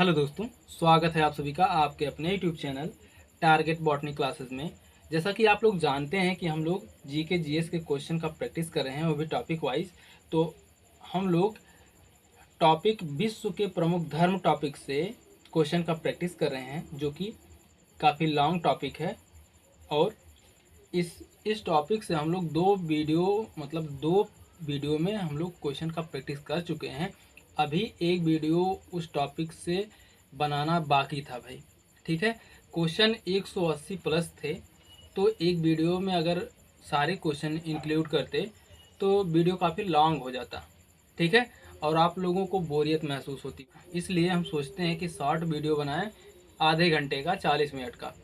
Hello दोस्तों, स्वागत है आप सभी का आपके अपने YouTube channel target botany classes में। जैसा कि आप लोग जानते हैं कि हम लोग जीके जीएस के क्वेश्चन का प्रैक्टिस कर रहे हैं, वो भी टॉपिक वाइज। तो हम लोग टॉपिक विश्व के प्रमुख धर्म टॉपिक से क्वेश्चन का प्रैक्टिस कर रहे हैं, जो कि काफ़ी लॉन्ग टॉपिक है। और इस टॉपिक से हम लोग दो वीडियो में हम लोग क्वेश्चन का प्रैक्टिस कर चुके हैं। अभी एक वीडियो उस टॉपिक से बनाना बाकी था भाई, ठीक है। क्वेश्चन 180 प्लस थे, तो एक वीडियो में अगर सारे क्वेश्चन इंक्लूड करते तो वीडियो काफ़ी लॉन्ग हो जाता, ठीक है, और आप लोगों को बोरियत महसूस होती। इसलिए हम सोचते हैं कि शॉर्ट वीडियो बनाएं, आधे घंटे का, 40 मिनट का,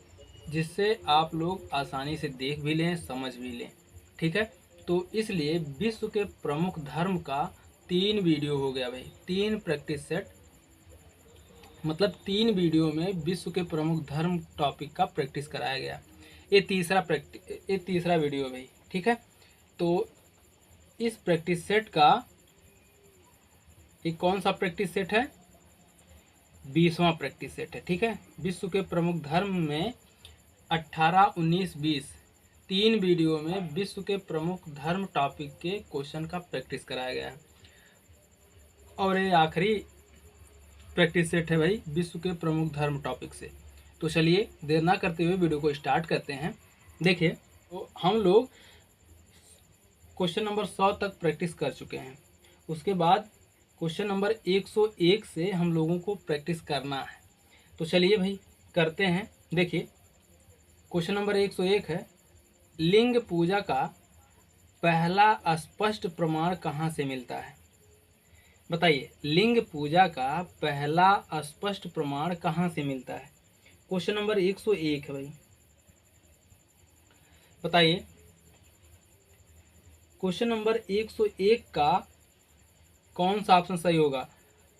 जिससे आप लोग आसानी से देख भी लें, समझ भी लें, ठीक है। तो इसलिए विश्व के प्रमुख धर्म का 3 वीडियो हो गया भाई, 3 प्रैक्टिस सेट, मतलब 3 वीडियो में विश्व के प्रमुख धर्म टॉपिक का प्रैक्टिस कराया गया। ये तीसरा वीडियो भाई, ठीक है। तो इस प्रैक्टिस सेट का ये कौन सा प्रैक्टिस सेट है? 20वां प्रैक्टिस सेट है, ठीक है। विश्व के प्रमुख धर्म में 18, 19, 20 3 वीडियो में विश्व के प्रमुख धर्म टॉपिक के क्वेश्चन का प्रैक्टिस कराया गया है। और ये आखिरी प्रैक्टिस सेट है भाई विश्व के प्रमुख धर्म टॉपिक से। तो चलिए देर ना करते हुए वीडियो को स्टार्ट करते हैं। देखिए, तो हम लोग क्वेश्चन नंबर 100 तक प्रैक्टिस कर चुके हैं। उसके बाद क्वेश्चन नंबर 101 से हम लोगों को प्रैक्टिस करना है। तो चलिए भाई करते हैं। देखिए, क्वेश्चन नंबर 101 है, लिंग पूजा का पहला स्पष्ट प्रमाण कहाँ से मिलता है? बताइए, लिंग पूजा का पहला स्पष्ट प्रमाण कहाँ से मिलता है? क्वेश्चन नंबर 101 है भाई, बताइए। क्वेश्चन नंबर 101 का कौन सा ऑप्शन सही होगा?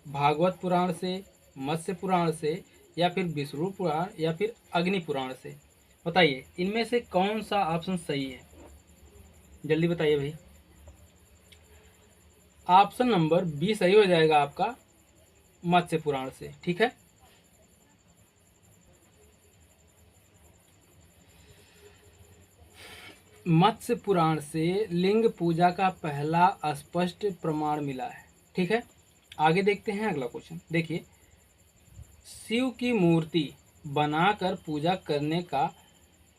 भागवत पुराण से, मत्स्य पुराण से, या फिर विष्णु पुराण, या फिर अग्नि पुराण से? बताइए, इनमें से कौन सा ऑप्शन सही है? जल्दी बताइए भाई। ऑप्शन नंबर बी सही हो जाएगा आपका, मत्स्य पुराण से, ठीक है। मत्स्य पुराण से लिंग पूजा का पहला स्पष्ट प्रमाण मिला है, ठीक है। आगे देखते हैं अगला क्वेश्चन। देखिए, शिव की मूर्ति बनाकर पूजा करने का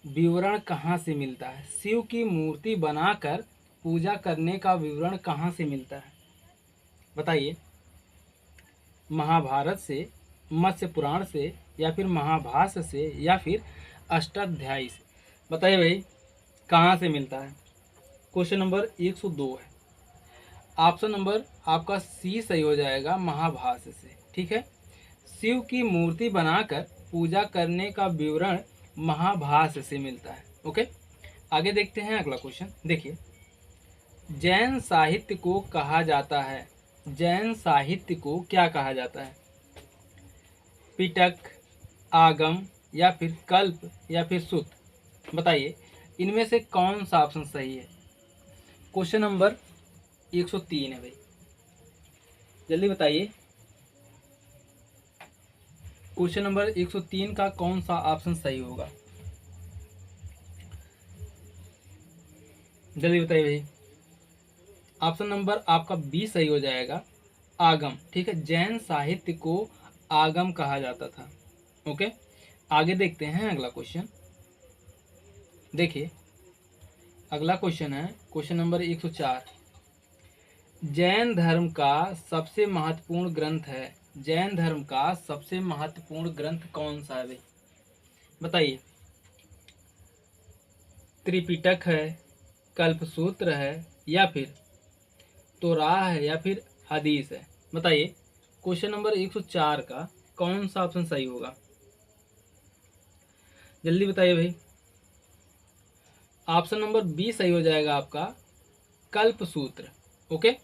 विवरण कहाँ से मिलता है? शिव की मूर्ति बनाकर पूजा करने का विवरण कहाँ से मिलता है? बताइए, महाभारत से, मत्स्य पुराण से, या फिर महाभाष्य से, या फिर अष्टाध्यायी से? बताइए भाई, कहाँ से मिलता है? क्वेश्चन नंबर 102 है। ऑप्शन नंबर आपका सी सही हो जाएगा, महाभाष्य से, ठीक है। शिव की मूर्ति बनाकर पूजा करने का विवरण महाभाष्य से मिलता है, ओके। आगे देखते हैं अगला क्वेश्चन। देखिए, जैन साहित्य को कहा जाता है, जैन साहित्य को क्या कहा जाता है? पिटक, आगम, या फिर कल्प, या फिर सूत? बताइए, इनमें से कौन सा ऑप्शन सही है? क्वेश्चन नंबर 103 है भाई, जल्दी बताइए। क्वेश्चन नंबर 103 का कौन सा ऑप्शन सही होगा? जल्दी बताइए भाई। ऑप्शन नंबर आपका बी सही हो जाएगा, आगम, ठीक है। जैन साहित्य को आगम कहा जाता था, ओके। आगे देखते हैं अगला क्वेश्चन। देखिए, अगला क्वेश्चन है क्वेश्चन नंबर 104। जैन धर्म का सबसे महत्वपूर्ण ग्रंथ है, जैन धर्म का सबसे महत्वपूर्ण ग्रंथ कौन सा है भाई? बताइए, त्रिपिटक है, कल्पसूत्र है, या फिर तोराह है, या फिर हदीस है? बताइए, क्वेश्चन नंबर 104 का कौन सा ऑप्शन सही होगा? जल्दी बताइए भाई। ऑप्शन नंबर बी सही हो जाएगा आपका, कल्पसूत्र, ओके।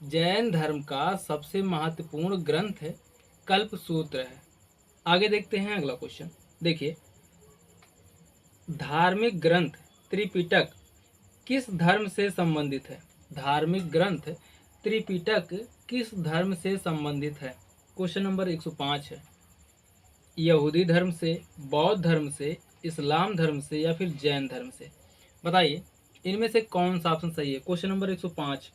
जैन धर्म का सबसे महत्वपूर्ण ग्रंथ है कल्पसूत्र है। आगे देखते हैं अगला क्वेश्चन। देखिए, धार्मिक ग्रंथ त्रिपिटक किस धर्म से संबंधित है? धार्मिक ग्रंथ त्रिपिटक किस धर्म से संबंधित है? क्वेश्चन नंबर 105 है, यहूदी धर्म से, बौद्ध धर्म से, इस्लाम धर्म से या फिर जैन धर्म से? बताइए इनमें से कौन सा ऑप्शन सही है। Question number 105,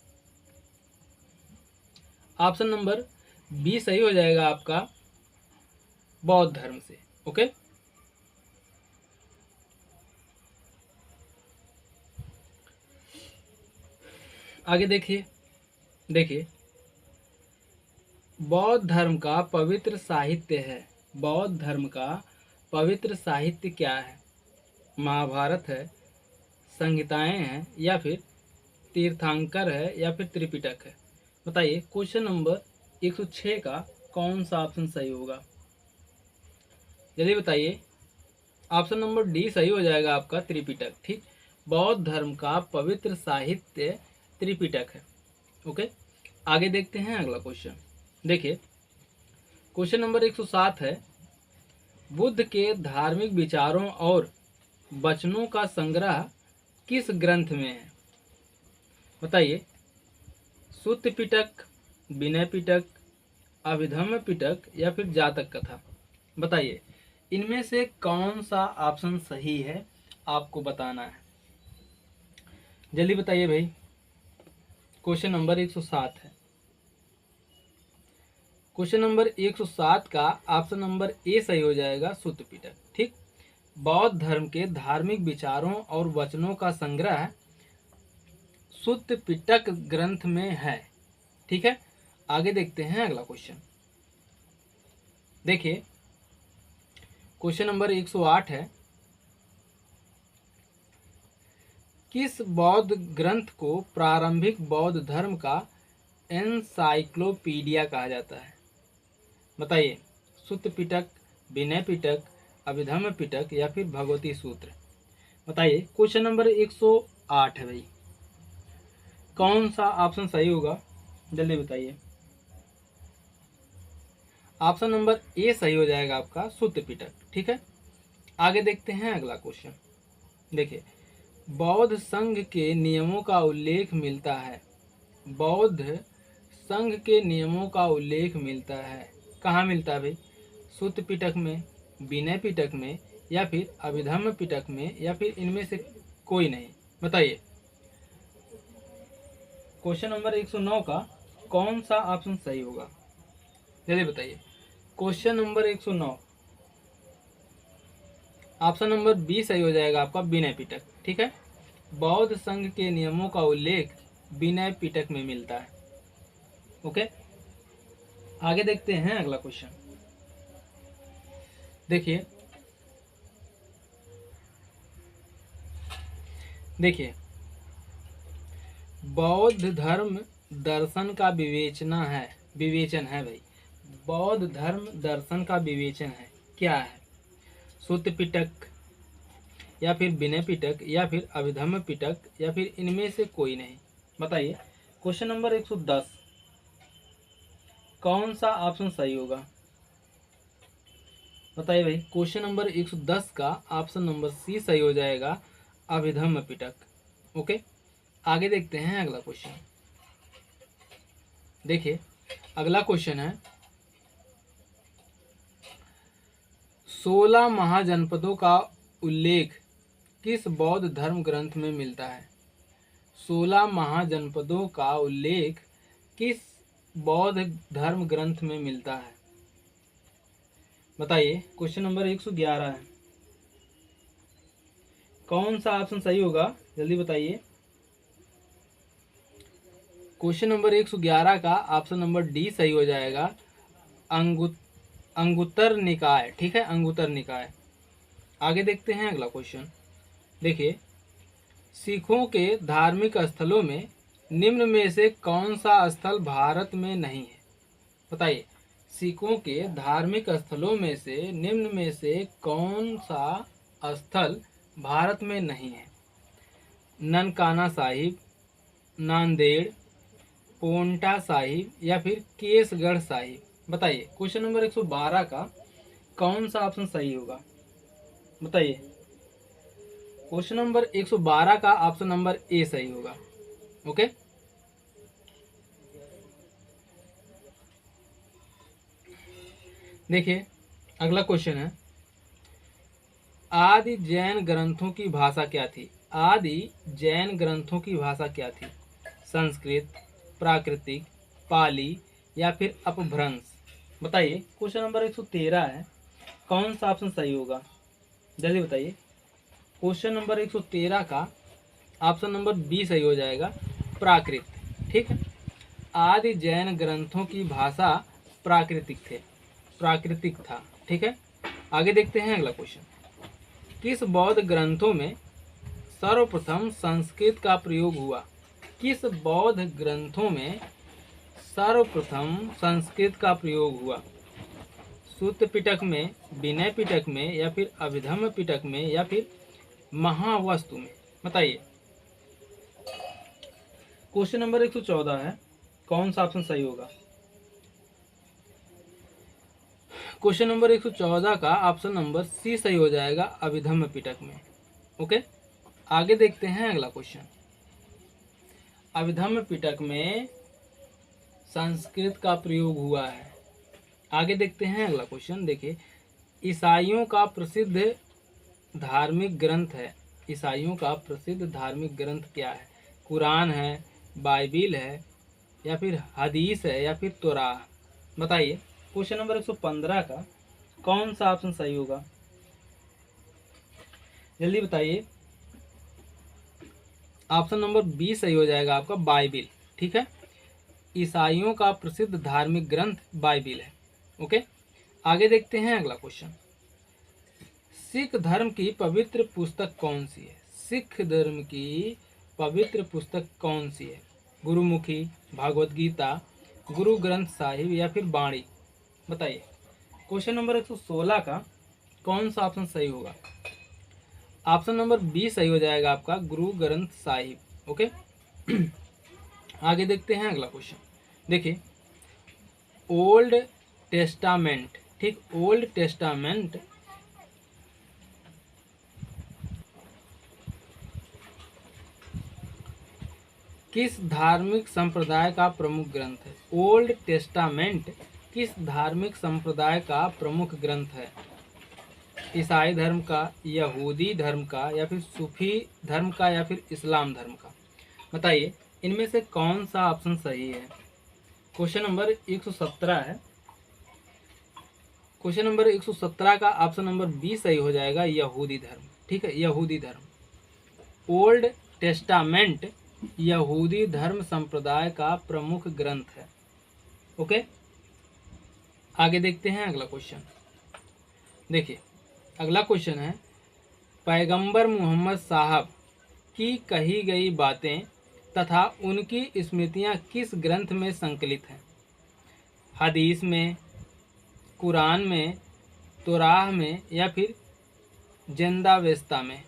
option number B सही हो जाएगा आपका, बौद्ध धर्म से। ओके, आगे देखिए, देखिए बौद्ध धर्म का पवित्र साहित्य है, बौद्ध धर्म का पवित्र साहित्य क्या है? महाभारत है, संहिताएं हैं या फिर तीर्थंकर है या फिर त्रिपिटक है? बताइए क्वेश्चन नंबर 106 का कौन सा ऑप्शन सही होगा, जल्दी बताइए। ऑप्शन नंबर डी सही हो जाएगा आपका, त्रिपिटक। ठीक, बौद्ध धर्म का पवित्र साहित्य त्रिपिटक है। ओके, आगे देखते हैं अगला क्वेश्चन। देखिए क्वेश्चन नंबर 107 है, बुद्ध के धार्मिक विचारों और वचनों का संग्रह किस ग्रंथ में है? बताइए, सुत्त पिटक, विनय पिटक, अभिधम्म पिटक या फिर जातक कथा? बताइए इनमें से कौन सा ऑप्शन सही है, आपको बताना है, जल्दी बताइए भाई। क्वेश्चन नंबर 107 है, क्वेश्चन नंबर 107 का ऑप्शन नंबर ए सही हो जाएगा, सुत्त पिटक। ठीक, बौद्ध धर्म के धार्मिक विचारों और वचनों का संग्रह सुत्त पिटक ग्रंथ में है। ठीक है, आगे देखते हैं अगला क्वेश्चन। देखिए क्वेश्चन नंबर 108 है, किस बौद्ध ग्रंथ को प्रारंभिक बौद्ध धर्म का एनसाइक्लोपीडिया कहा जाता है? बताइए, सुत्त पिटक, विनय पिटक, अभिधम्म पिटक या फिर भगवती सूत्र? बताइए क्वेश्चन नंबर 108 है भाई, कौन सा ऑप्शन सही होगा, जल्दी बताइए। ऑप्शन नंबर ए सही हो जाएगा आपका, सुत्त पिटक। ठीक है, आगे देखते हैं अगला क्वेश्चन। देखिए बौद्ध संघ के नियमों का उल्लेख मिलता है, बौद्ध संघ के नियमों का उल्लेख मिलता है, कहाँ मिलता है भाई? सुत्त पिटक में, विनय पिटक में या फिर अभिधम्म पिटक में या फिर इनमें से कोई नहीं? बताइए क्वेश्चन नंबर 109 का कौन सा ऑप्शन सही होगा, जल्दी बताइए। Question number 109, option number B सही हो जाएगा आपका, विनय पिटक। ठीक है, बौद्ध संघ के नियमों का उल्लेख विनय पिटक में मिलता है। ओके, आगे देखते हैं अगला क्वेश्चन। देखिए देखिए बौद्ध धर्म दर्शन का विवेचन है भाई, बौद्ध धर्म दर्शन का विवेचन है, क्या है? सुत्त पिटक या फिर विनय पिटक या फिर अभिधम्म पिटक या फिर इनमें से कोई नहीं? बताइए क्वेश्चन नंबर 110, कौन सा ऑप्शन सही होगा? बताइए भाई, क्वेश्चन नंबर 110 का ऑप्शन नंबर सी सही हो जाएगा, अभिधम्म पिटक। ओके, आगे देखते हैं अगला क्वेश्चन। देखिए अगला क्वेश्चन है, 16 महाजनपदों का उल्लेख किस बौद्ध धर्म ग्रंथ में मिलता है? 16 महाजनपदों का उल्लेख किस बौद्ध धर्म ग्रंथ में मिलता है? बताइए क्वेश्चन नंबर 111 है, कौन सा ऑप्शन सही होगा, जल्दी बताइए। क्वेश्चन नंबर 111 का ऑप्शन नंबर डी सही हो जाएगा, अंगुत्तर निकाय। ठीक है, अंगुत्तर निकाय। आगे देखते हैं अगला क्वेश्चन। देखिए सिखों के धार्मिक स्थलों में निम्न में से कौन सा स्थल भारत में नहीं है? बताइए, सिखों के धार्मिक स्थलों में से निम्न में से कौन सा स्थल भारत में नहीं है? ननकाना साहिब, नांदेड़, पोंटा साहिब या फिर केसगढ़ साहिब? बताइए क्वेश्चन नंबर 112 का कौन सा ऑप्शन सही होगा? बताइए, क्वेश्चन नंबर 112 का ऑप्शन नंबर ए सही होगा। ओके, देखिए अगला क्वेश्चन है, आदि जैन ग्रंथों की भाषा क्या थी? आदि जैन ग्रंथों की भाषा क्या थी? संस्कृत, प्राकृतिक, पाली या फिर अपभ्रंश? बताइए। क्वेश्चन नंबर 113 है, कौन सा ऑप्शन सही होगा? जल्दी बताइए। क्वेश्चन नंबर 113 का ऑप्शन नंबर बी सही हो जाएगा, प्राकृत। ठीक है, आदि जैन ग्रंथों की भाषा प्राकृतिक था। ठीक है, आगे देखते हैं अगला क्वेश्चन। किस बौद्ध ग्रंथों में सर्वप्रथम संस्कृत का प्रयोग हुआ? किस बौद्ध ग्रंथों में सर्वप्रथम संस्कृत का प्रयोग हुआ? सूत्र पिटक में, विनय पिटक में या फिर अभिधम्म पिटक में या फिर महावस्तु में? बताइए। क्वेश्चन नंबर 114 है, कौन सा ऑप्शन सही होगा? क्वेश्चन नंबर 114 का ऑप्शन नंबर सी सही हो जाएगा, अभिधम्म पिटक में। ओके, आगे देखते हैं अगला क्वेश्चन। अभिधम्म पिटक में संस्कृत का प्रयोग हुआ है। आगे देखते हैं अगला क्वेश्चन। देखिए, ईसाइयों का प्रसिद्ध धार्मिक ग्रंथ है। ईसाइयों का प्रसिद्ध धार्मिक ग्रंथ क्या है? कुरान है, बाइबिल है या फिर हदीस है या फिर तोराह? बताइए। क्वेश्चन नंबर 115 का कौन सा ऑप्शन सही होगा? जल्दी बताइए। ऑप्शन नंबर बी सही हो जाएगा आपका, बाइबिल। ठीक है, ईसाइयों का प्रसिद्ध धार्मिक ग्रंथ बाइबिल है। ओके, आगे देखते हैं अगला क्वेश्चन। सिख धर्म की पवित्र पुस्तक कौन सी है? सिख धर्म की पवित्र पुस्तक कौन सी है? गुरुमुखी, भागवत गीता, गुरु ग्रंथ साहिब या फिर बाणी? बताइए। क्वेश्चन नंबर 116 का कौन सा ऑप्शन सही होगा? ऑप्शन नंबर बी सही हो जाएगा आपका, गुरु ग्रंथ साहिब। ओके, आगे देखते हैं अगला क्वेश्चन। देखिए, ओल्ड टेस्टामेंट, ठीक, ओल्ड टेस्टामेंट किस धार्मिक संप्रदाय का प्रमुख ग्रंथ है? ओल्ड टेस्टामेंट किस धार्मिक संप्रदाय का प्रमुख ग्रंथ है? ईसाई धर्म का, यहूदी धर्म का या फिर सूफी धर्म का या फिर इस्लाम धर्म का? बताइए, इनमें से कौन सा ऑप्शन सही है? क्वेश्चन नंबर 117 है। क्वेश्चन नंबर 117 का ऑप्शन नंबर बी सही हो जाएगा, यहूदी धर्म। ठीक है, यहूदी धर्म। ओल्ड टेस्टामेंट यहूदी धर्म संप्रदाय का प्रमुख ग्रंथ है। ओके, आगे देखते हैं अगला क्वेश्चन। देखिए, अगला क्वेश्चन है, पैगंबर मोहम्मद साहब की कही गई बातें तथा उनकी स्मृतियां किस ग्रंथ में संकलित हैं? हदीस में, कुरान में, तोराह में या फिर जिंदावेस्ता में?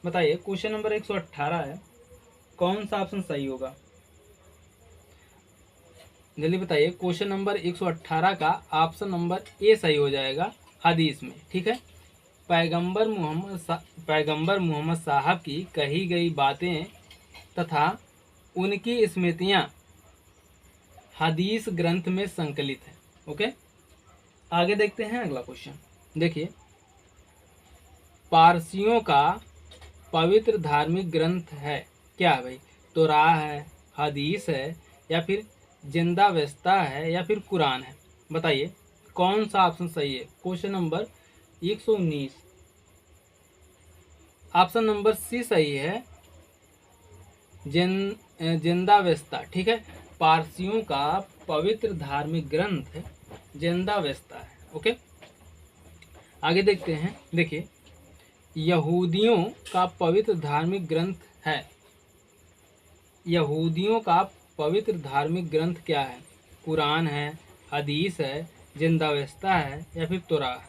बताइए। क्वेश्चन नंबर 118 है, कौन सा ऑप्शन सही होगा? जल्दी बताइए। क्वेश्चन नंबर 118 का ऑप्शन नंबर ए सही हो जाएगा, हदीस में। ठीक है, पैगंबर मोहम्मद साहब की कही गई बातें तथा उनकी स्मृतियां हदीस ग्रंथ में संकलित है। ओके, आगे देखते हैं अगला क्वेश्चन। देखिए, पारसियों का पवित्र धार्मिक ग्रंथ है क्या है भाई? तोराह है, हदीस है या फिर जिंदावेस्ता है या फिर कुरान है? बताइए, कौन सा ऑप्शन सही है? Question number 119, option number C सही है, जिंदावेस्ता। ठीक है, पारसियों का पवित्र धार्मिक ग्रंथ जिंदावेस्ता है। ओके, आगे देखते हैं। देखिए, यहूदियों का पवित्र धार्मिक ग्रंथ है। यहूदियों का पवित्र धार्मिक ग्रंथ क्या है? कुरान है, हदीस है, जिंदावेस्ता है या फिर तोराह?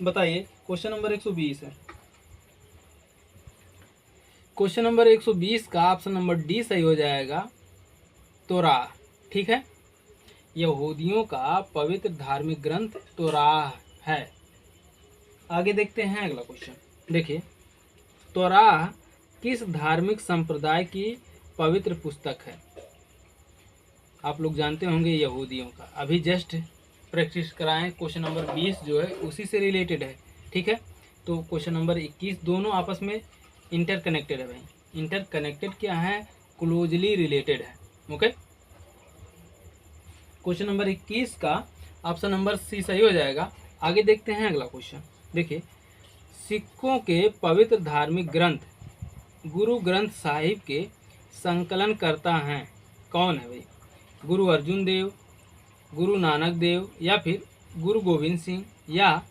बताइए। क्वेश्चन नंबर 120 है। क्वेश्चन नंबर 120 का ऑप्शन नंबर डी सही हो जाएगा, तोराह। ठीक है, यहूदियों का पवित्र धार्मिक ग्रंथ तोराह है। आगे देखते हैं अगला क्वेश्चन। देखिए, तोराह किस धार्मिक संप्रदाय की पवित्र पुस्तक है? आप लोग जानते होंगे, यहूदियों का। अभी जस्ट प्रैक्टिस कराएं। क्वेश्चन नंबर 20 जो है उसी से रिलेटेड है, ठीक है। तो क्वेश्चन नंबर 21 दोनों आपस में इंटरकनेक्टेड है भाई। इंटरकनेक्टेड क्या है, क्लोजली रिलेटेड है, ओके। क्वेश्चन नंबर 21 का ऑप्शन नंबर सी सही हो जाएगा। आगे देखते हैं अगला क्वेश्चन। देखिए, सिखों के पवित्र धार्मिक ग्रंथ गुरु ग्रंथ साहिब के संकलन करता है कौन है भाई? गुरु अर्जुन देव, गुरु नानक देव, या फिर गुरु गोविंद सिंह, या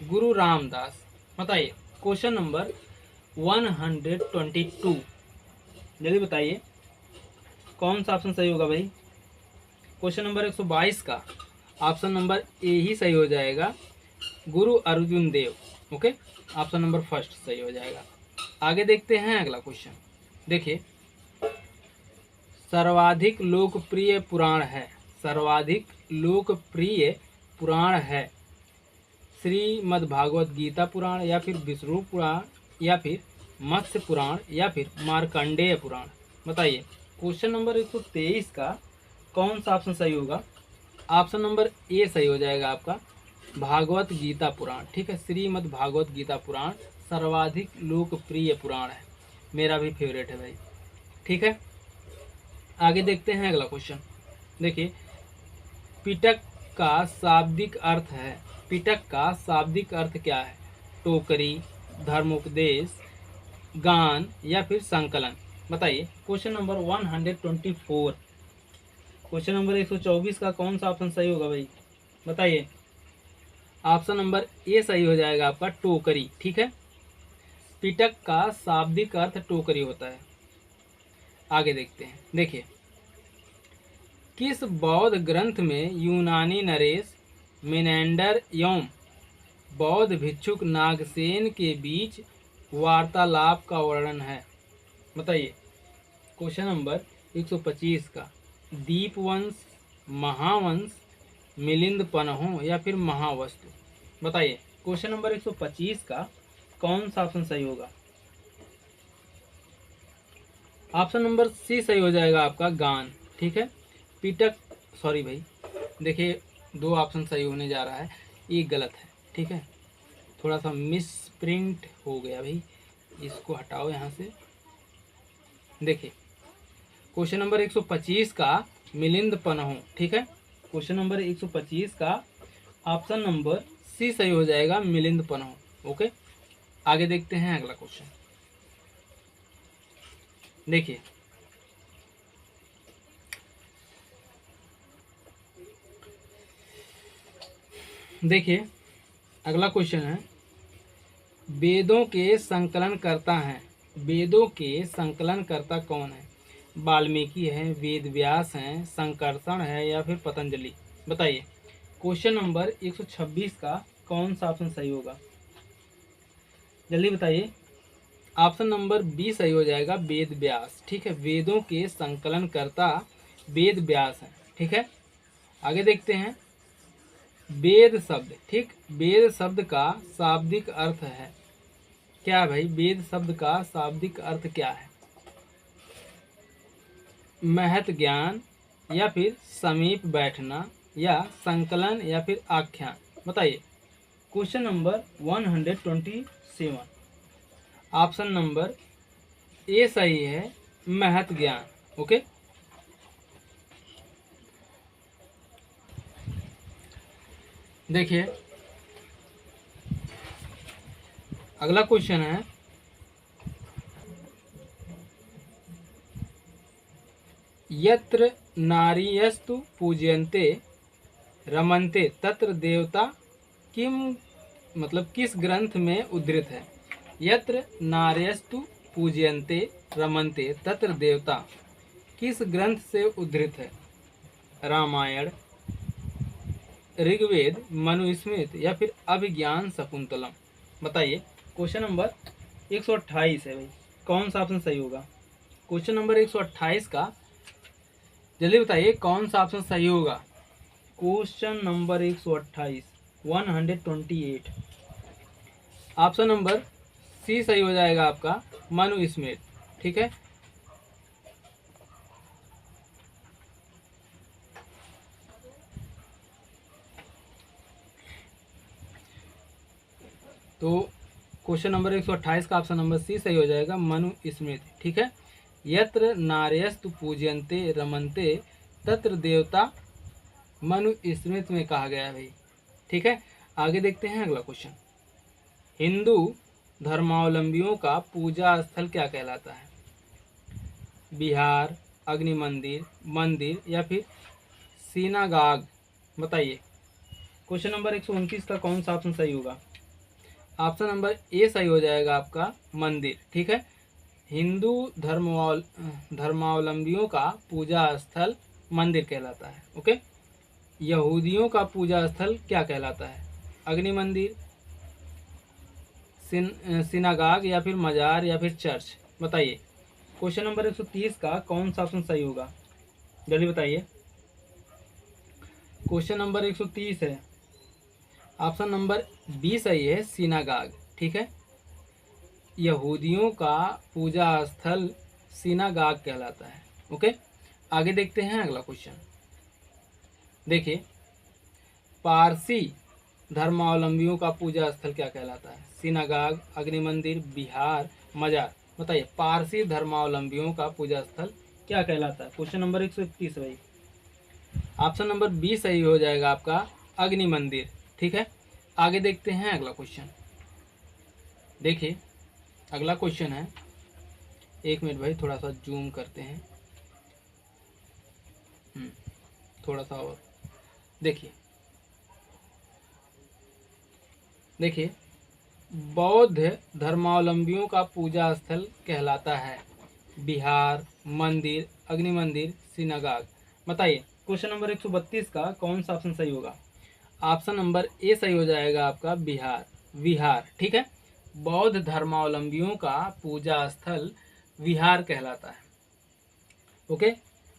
गुरु रामदास? बताइए। क्वेश्चन नंबर 122, जल्दी बताइए कौन सा ऑप्शन सही होगा भाई? क्वेश्चन नंबर 122 का ऑप्शन नंबर ए ही सही हो जाएगा, गुरु अर्जुन देव, ओके। ऑप्शन नंबर फर्स्ट सही हो जाएगा। आगे देखते हैं अगला क्वेश्चन। देखिए, सर्वाधिक लोकप्रिय पुराण है, सर्वाधिक लोकप्रिय पुराण है श्रीमद् भागवत गीता पुराण, या फिर विष्णु पुराण, या फिर मत्स्य पुराण, या फिर मार्कंडेय पुराण? बताइए। क्वेश्चन नंबर 123 का कौन सा ऑप्शन सही होगा? ऑप्शन नंबर ए सही हो जाएगा आपका, भागवत गीता पुराण, ठीक है। श्रीमद् भागवत गीता पुराण सर्वाधिक लोकप्रिय पुराण है, मेरा भी फेवरेट है भाई, ठीक है। आगे देखते हैं अगला क्वेश्चन। देखिए, पिटक का शाब्दिक अर्थ है, पिटक का शाब्दिक अर्थ क्या है? टोकरी, धर्मोपदेश, गान, या फिर संकलन? बताइए। क्वेश्चन नंबर 124, क्वेश्चन नंबर 124 का कौन सा ऑप्शन सही होगा भाई? बताइए। ऑप्शन नंबर ए सही हो जाएगा आपका, टोकरी, ठीक है। पिटक का शाब्दिक अर्थ टोकरी होता है। आगे देखते हैं। देखिए, किस बौद्ध ग्रंथ में यूनानी नरेश, मेनेंडर एवं बौद्ध भिक्षुक नागसेन के बीच वार्तालाप का वर्णन है? बताइए। क्वेश्चन नंबर 125 का दीपवंश, महावंश, मिलिंद पन्हों, या फिर महावस्तु? बताइए। क्वेश्चन नंबर 125 का कौन सा ऑप्शन सही होगा? ऑप्शन नंबर सी सही हो जाएगा आपका, गान, ठीक है। पिटक, सॉरी भाई, देखिए दो ऑप्शन सही होने जा रहा है, एक गलत है, ठीक है। थोड़ा सा मिस प्रिंट हो गया भाई, इसको हटाओ यहाँ से। देखिए, क्वेश्चन नंबर 125 का मिलिंद पन्हों, ठीक है। क्वेश्चन नंबर 125 का ऑप्शन नंबर सी सही हो जाएगा, मिलिंद पन्हों, ओके। आगे देखते हैं अगला क्वेश्चन। देखिए, देखिए अगला क्वेश्चन है, वेदों के संकलन करता है, वेदों के संकलन करता कौन है? वाल्मीकि है, वेद व्यास हैं, संकर्षण है, या फिर पतंजलि? बताइए। क्वेश्चन नंबर 126 का कौन सा ऑप्शन सही होगा? जल्दी बताइए। ऑप्शन नंबर बी सही हो जाएगा, वेद व्यास, ठीक है। वेदों के संकलन करता वेद व्यास है, ठीक है। आगे देखते हैं। वेद शब्द, ठीक, वेद शब्द का शाब्दिक अर्थ है क्या है भाई? वेद शब्द का शाब्दिक अर्थ क्या है? महत ज्ञान, या फिर समीप बैठना, या संकलन, या फिर आख्यान? बताइए। Question number 127, option number A सही है, महत ज्ञान, ओके। देखिए, अगला क्वेश्चन है, यत्र नारीयस्तु पूजयन्ते रमन्ते तत्र देवता किम, मतलब किस ग्रंथ में उद्धृत है? यत्र नार्यस्तु पूजयन्ते रमन्ते तत्र देवता किस ग्रंथ से उद्धृत है? रामायण, ऋग्वेद, मनुस्मृति, या फिर अभिज्ञान शकुंतलम? बताइए। क्वेश्चन नंबर 128 है भाई, कौन सा ऑप्शन सही होगा? क्वेश्चन नंबर 128 का जल्दी बताइए कौन सा ऑप्शन सही होगा? Question number 128, 128, option number C सही हो जाएगा आपका, मनुस्मृति, ठीक है। तो क्वेश्चन नंबर 128 का ऑप्शन नंबर सी सही हो जाएगा, मनुस्मृति। ठीक है, यत्र नार्यस्तु पूज्यन्ते रमन्ते तत्र देवता मनुस्मृति में कहा गया है भाई। ठीक है, आगे देखते हैं अगला क्वेश्चन। हिंदू धर्मावलंबियों का पूजा स्थल क्या कहलाता है? विहार, अग्नि मंदिर, मंदिर या फिर सिनागाग? बताइए। क्वेश्चन नंबर 129 का कौन सा ऑप्शन सही होगा? ऑप्शन नंबर ए सही हो जाएगा आपका, मंदिर। ठीक है, हिंदू धर्मावलंबियों का पूजा स्थल मंदिर कहलाता है। ओके, यहूदियों का पूजा स्थल क्या कहलाता है? अग्नि मंदिर, सिनागाग या फिर मजार या फिर चर्च? बताइए। क्वेश्चन नंबर 130 का कौन सा ऑप्शन सही होगा? जल्दी बताइए। क्वेश्चन नंबर 130 है, ऑप्शन नंबर बी सही है, सिनागाग। ठीक है, यहूदियों का पूजा स्थल सिनागाग कहलाता है। ओके, आगे देखते हैं अगला क्वेश्चन। देखिए, पारसी धर्मावलंबियों का पूजा स्थल क्या कहलाता है? सिनागाग, अग्नि मंदिर, विहार, मजार? बताइए, पारसी धर्मावलंबियों का पूजा स्थल क्या कहलाता है? क्वेश्चन नंबर 131 भाई, ऑप्शन नंबर बी सही हो जाएगा आपका, अग्नि मंदिर। ठीक है, आगे देखते हैं अगला क्वेश्चन। देखिए, अगला क्वेश्चन है, एक मिनट भाई, थोड़ा सा जूम करते हैं, थोड़ा सा और। देखिए देखिए, बौद्ध धर्मावलंबियों का पूजा स्थल कहलाता है विहार, मंदिर, अग्नि मंदिर, सिनागाग? बताइए। क्वेश्चन नंबर 132 का कौन सा ऑप्शन सही होगा? ऑप्शन नंबर ए सही हो जाएगा आपका, विहार। विहार, ठीक है, बौद्ध धर्मावलंबियों का पूजा स्थल विहार कहलाता है। ओके,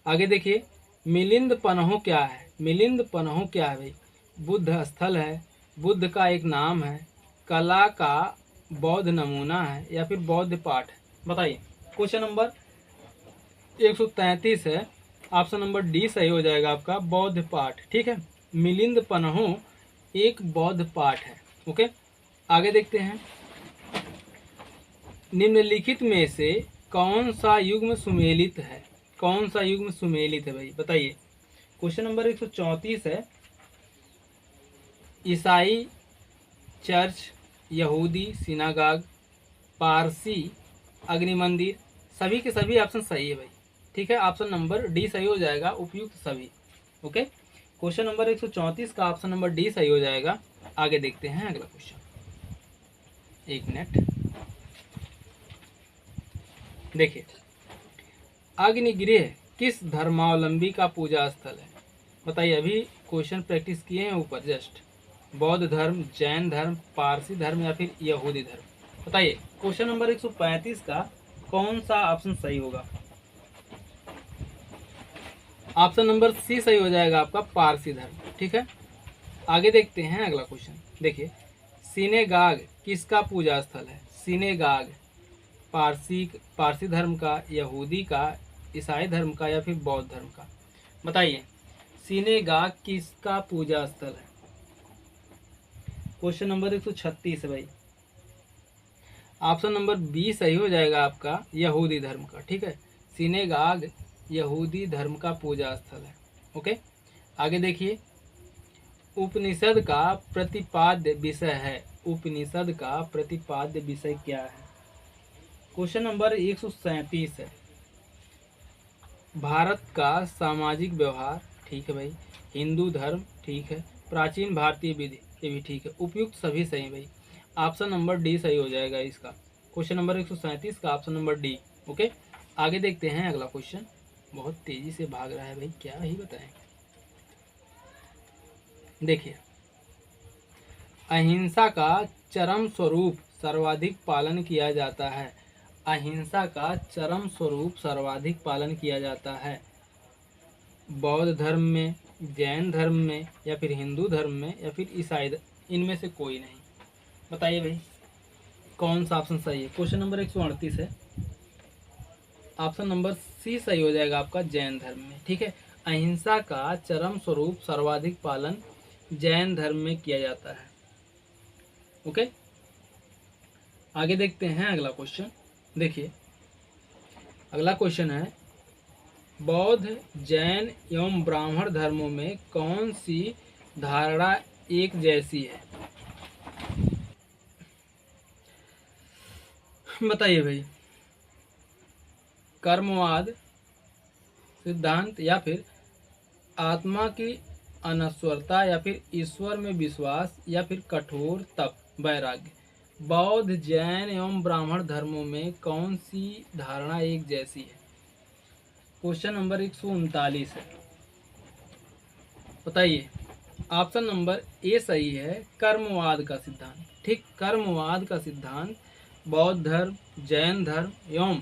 आगे देखिए, मिलिंद पनहो क्या है? मिलिंद पनहो क्या है भाई? बुद्ध स्थल है, बुद्ध का एक नाम है, कला का बौद्ध नमूना है या फिर बौद्ध पाठ है? बताइए। क्वेश्चन नंबर 133 है, ऑप्शन नंबर डी सही हो जाएगा आपका, बौद्ध पाठ। ठीक है, मिलिंद पनहो एक बौद्ध पाठ है। ओके, आगे देखते हैं। निम्नलिखित में से कौन सा युग्म सुमेलित है? कौन सा युग्म सुमेलित है भाई? बताइए। क्वेश्चन नंबर 134 है, ईसाई चर्च, यहूदी सिनागाग, पारसी अग्नि मंदिर? सभी के सभी ऑप्शन सही है भाई। ठीक है, ऑप्शन नंबर डी सही हो जाएगा, उपयुक्त सभी। ओके, क्वेश्चन नंबर 134 का ऑप्शन नंबर डी सही हो जाएगा। आगे देखते हैं अगला क्वेश्चन, एक मिनट। देखिए, अग्निगृह किस धर्मावलंबी का पूजा स्थल है? बताइए, अभी क्वेश्चन प्रैक्टिस किए हैं ऊपर जस्ट। बौद्ध धर्म, जैन धर्म, पारसी धर्म या फिर यहूदी धर्म? बताइए। क्वेश्चन नंबर 135 का कौन सा ऑप्शन सही होगा? ऑप्शन नंबर सी सही हो जाएगा आपका, पारसी धर्म। ठीक है, आगे देखते हैं अगला क्वेश्चन। देखिए, सिनेगाग किसका पूजा स्थल है? सिनेगाग पारसी धर्म का, यहूदी का, ईसाई धर्म का या फिर बौद्ध धर्म का? बताइए, सिनेगाग किसका पूजा स्थल है? क्वेश्चन नंबर 136 है भाई, ऑप्शन नंबर बी सही हो जाएगा आपका, यहूदी धर्म का। ठीक है, सिनेगाग यहूदी धर्म का पूजा स्थल है। ओके, आगे देखिए, उपनिषद का प्रतिपाद्य विषय है। उपनिषद का प्रतिपाद्य विषय क्या है? क्वेश्चन नंबर 137 है, भारत का सामाजिक व्यवहार। ठीक है भाई, हिंदू धर्म। ठीक है, प्राचीन भारतीय विधि, ये भी ठीक है, उपयुक्त सभी सही भाई। ऑप्शन नंबर डी सही हो जाएगा इसका। क्वेश्चन नंबर 137 का ऑप्शन नंबर डी। ओके, आगे देखते हैं अगला क्वेश्चन। बहुत तेजी से भाग रहा है भाई, क्या ही बताएं। देखिए, अहिंसा का चरम स्वरूप सर्वाधिक पालन किया जाता है। अहिंसा का चरम स्वरूप सर्वाधिक पालन किया जाता है बौद्ध धर्म में, जैन धर्म में या फिर हिंदू धर्म में या फिर ईसाई? इनमें से कोई नहीं। बताइए भाई, कौन सा ऑप्शन सही है? क्वेश्चन नंबर 138 है, ऑप्शन नंबर सी सही हो जाएगा आपका, जैन धर्म में। ठीक है, अहिंसा का चरम स्वरूप सर्वाधिक पालन जैन धर्म में किया जाता है। ओके, आगे देखते हैं अगला क्वेश्चन। देखिए अगला क्वेश्चन है, बौद्ध, जैन एवं ब्राह्मण धर्मों में कौन सी धारणा एक जैसी है? बताइए भाई। कर्मवाद सिद्धांत, या फिर आत्मा की अनश्वरता, या फिर ईश्वर में विश्वास, या फिर कठोर तप वैराग्य। बौद्ध, जैन एवं ब्राह्मण धर्मों में कौन सी धारणा एक जैसी है? क्वेश्चन नंबर 139 है। बताइए। ऑप्शन नंबर ए सही है, कर्मवाद का सिद्धांत। ठीक, कर्मवाद का सिद्धांत बौद्ध धर्म, जैन धर्म एवं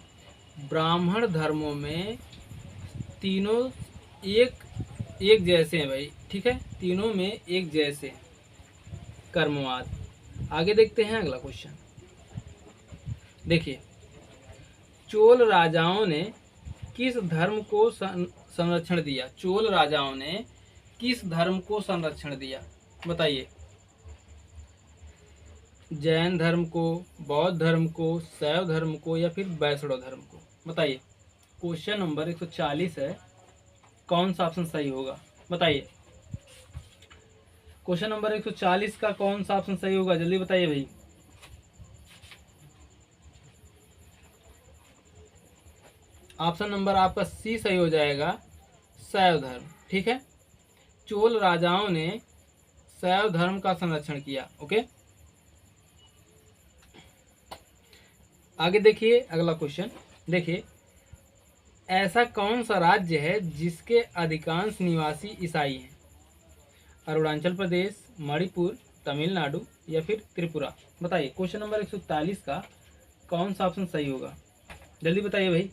ब्राह्मण धर्मों में तीनों एक जैसे हैं भाई। ठीक है, तीनों में एक जैसे कर्मवाद। आगे देखते हैं अगला क्वेश्चन। देखिए, चोल राजाओं ने किस धर्म को संरक्षण दिया? चोल राजाओं ने किस धर्म को संरक्षण दिया? बताइए। जैन धर्म को, बौद्ध धर्म को, शैव धर्म को, या फिर वैष्णव धर्म को? बताइए। क्वेश्चन नंबर 140 है, कौन सा ऑप्शन सही होगा? बताइए। क्वेश्चन नंबर 140 का कौन सा ऑप्शन सही होगा? जल्दी बताइए भाई। ऑप्शन नंबर आपका सी सही हो जाएगा, शैव धर्म। ठीक है, चोल राजाओं ने शैव धर्म का संरक्षण किया। ओके, आगे देखिए अगला क्वेश्चन। देखिए, ऐसा कौन सा राज्य है जिसके अधिकांश निवासी ईसाई हैं? अरुणाचल प्रदेश, मणिपुर, तमिलनाडु, या फिर त्रिपुरा? बताइए। क्वेश्चन नंबर 141 का कौन सा ऑप्शन सही होगा? जल्दी बताइए भाई।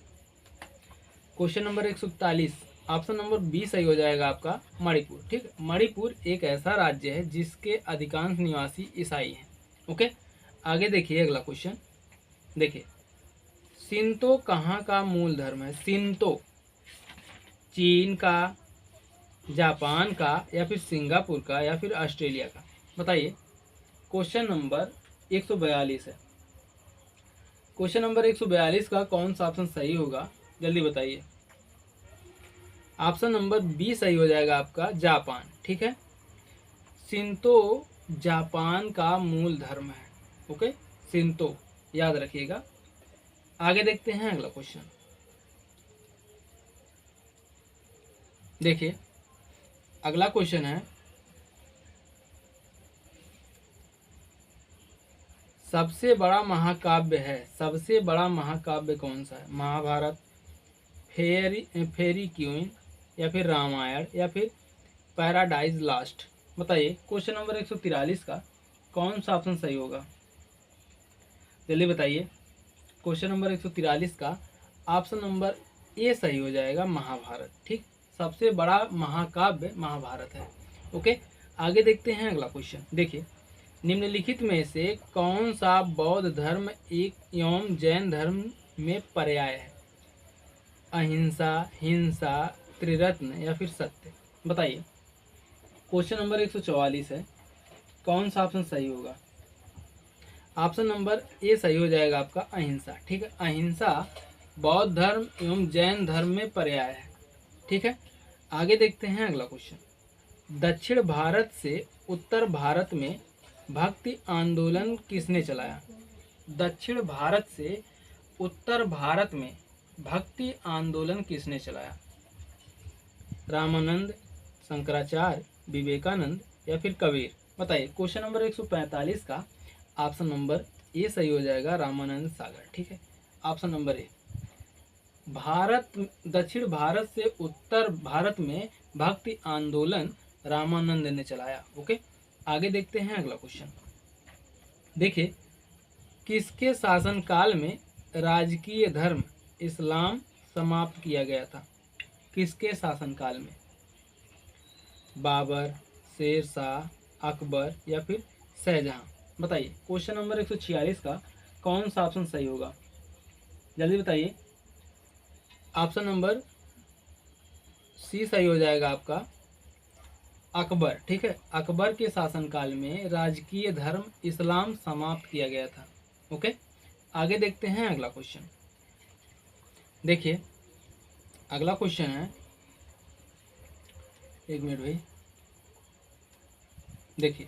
Question number 141, option number B सही हो जाएगा आपका, मणिपुर। ठीक, मणिपुर एक ऐसा राज्य है जिसके अधिकांश निवासी ईसाई हैं। ओके, आगे देखिए अगला क्वेश्चन। देखिए, शिंतो कहाँ का मूल धर्म है? शिंतो चीन का, जापान का, या फिर सिंगापुर का, या फिर ऑस्ट्रेलिया का? बताइए। क्वेश्चन नंबर 142 है। क्वेश्चन नंबर 142 का कौन सा ऑप्शन सही होगा? जल्दी बताइए। ऑप्शन नंबर बी सही हो जाएगा आपका, जापान। ठीक है, शिंतो जापान का मूल धर्म है। ओके, शिंतो याद रखिएगा। आगे देखते हैं अगला क्वेश्चन। देखिए अगला क्वेश्चन है, सबसे बड़ा महाकाव्य है, सबसे बड़ा महाकाव्य कौन सा है? महाभारत, फेरी क्वीन, या फिर रामायण, या फिर पैराडाइज लास्ट? बताइए। क्वेश्चन नंबर 143 का कौन सा ऑप्शन सही होगा? जल्दी बताइए। क्वेश्चन नंबर 143 का ऑप्शन नंबर ए सही हो जाएगा, महाभारत। ठीक, सबसे बड़ा महाकाव्य महाभारत है। ओके, आगे देखते हैं अगला क्वेश्चन। देखिए, निम्नलिखित में से कौन सा बौद्ध धर्म एक एवं जैन धर्म में पर्याय है? अहिंसा, हिंसा, त्रिरत्न, या फिर सत्य? बताइए। क्वेश्चन नंबर 144 है, कौन सा ऑप्शन सही होगा? ऑप्शन नंबर ए सही हो जाएगा आपका, अहिंसा। ठीक है, अहिंसा बौद्ध धर्म एवं जैन धर्म में पर्याय है। ठीक है, आगे देखते हैं अगला क्वेश्चन। दक्षिण भारत से उत्तर भारत में भक्ति आंदोलन किसने चलाया? दक्षिण भारत से उत्तर भारत में भक्ति आंदोलन किसने चलाया? रामानंद, शंकराचार्य, विवेकानंद, या फिर कबीर? बताइए। क्वेश्चन नंबर 145 का ऑप्शन नंबर ए सही हो जाएगा, रामानंद सागर। ठीक है, ऑप्शन नंबर ए। दक्षिण भारत से उत्तर भारत में भक्ति आंदोलन रामानंद ने चलाया। ओके, आगे देखते हैं अगला क्वेश्चन। देखिए, किसके शासनकाल में राजकीय धर्म इस्लाम समाप्त किया गया था? किसके शासनकाल में? बाबर, शेर शाह, अकबर, या फिर शाहजहां? बताइए। क्वेश्चन नंबर 146 का कौन सा ऑप्शन सही होगा? जल्दी बताइए। ऑप्शन नंबर सी सही हो जाएगा आपका, अकबर। ठीक है, अकबर के शासनकाल में राजकीय धर्म इस्लाम समाप्त किया गया था। ओके, आगे देखते हैं अगला क्वेश्चन। देखिए अगला क्वेश्चन है, एक मिनट भाई, देखिए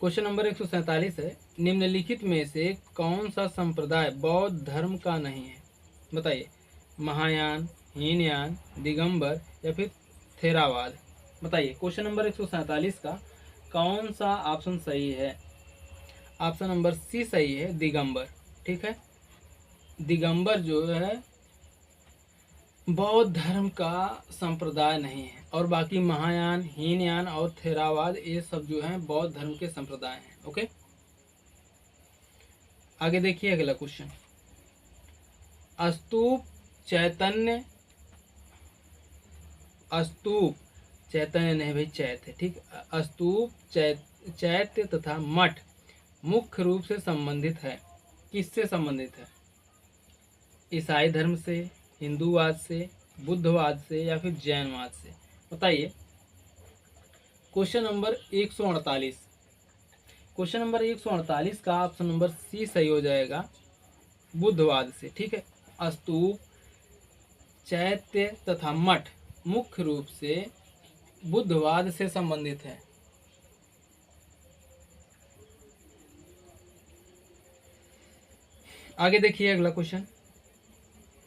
क्वेश्चन नंबर 147 है, निम्नलिखित में से कौन सा संप्रदाय बौद्ध धर्म का नहीं है? बताइए, महायान, हीनयान, दिगंबर या फिर थेरावाद। बताइए क्वेश्चन नंबर 147 का कौन सा ऑप्शन सही है? ऑप्शन नंबर सी सही है, दिगंबर। ठीक है, दिगंबर जो है बौद्ध धर्म का संप्रदाय नहीं है, और बाकी महायान, हीनयान और थेरावाद ये सब जो हैं बौद्ध धर्म के संप्रदाय हैं। ओके, आगे देखिए अगला क्वेश्चन। स्तूप चैतन्य, स्तूप चैतन्य नहीं भाई, चैत्य। ठीक, स्तूप चैत्य तथा मठ मुख्य रूप से संबंधित है, किससे संबंधित है? ईसाई धर्म से, हिंदूवाद से, बुद्धवाद से या फिर जैनवाद से। बताइए क्वेश्चन नंबर 148, क्वेश्चन नंबर 148 का ऑप्शन नंबर सी सही हो जाएगा, बुद्धवाद से। ठीक है, स्तूप चैत्य तथा मठ मुख्य रूप से बुद्धवाद से संबंधित है। आगे देखिए अगला क्वेश्चन।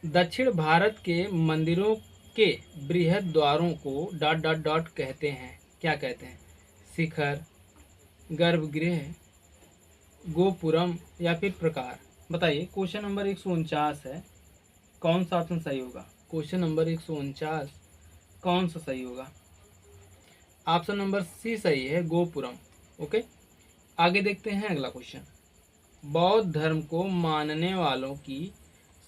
दक्षिण भारत के मंदिरों के बृहद द्वारों को डॉट डॉट डॉट कहते हैं, क्या कहते हैं? शिखर, गर्भगृह, गोपुरम या फिर प्रकार। बताइए क्वेश्चन नंबर 149 है, कौन सा ऑप्शन सही होगा? क्वेश्चन नंबर 149 कौन सा सही होगा? ऑप्शन नंबर सी सही है, गोपुरम। ओके, आगे देखते हैं अगला क्वेश्चन। बौद्ध धर्म को मानने वालों की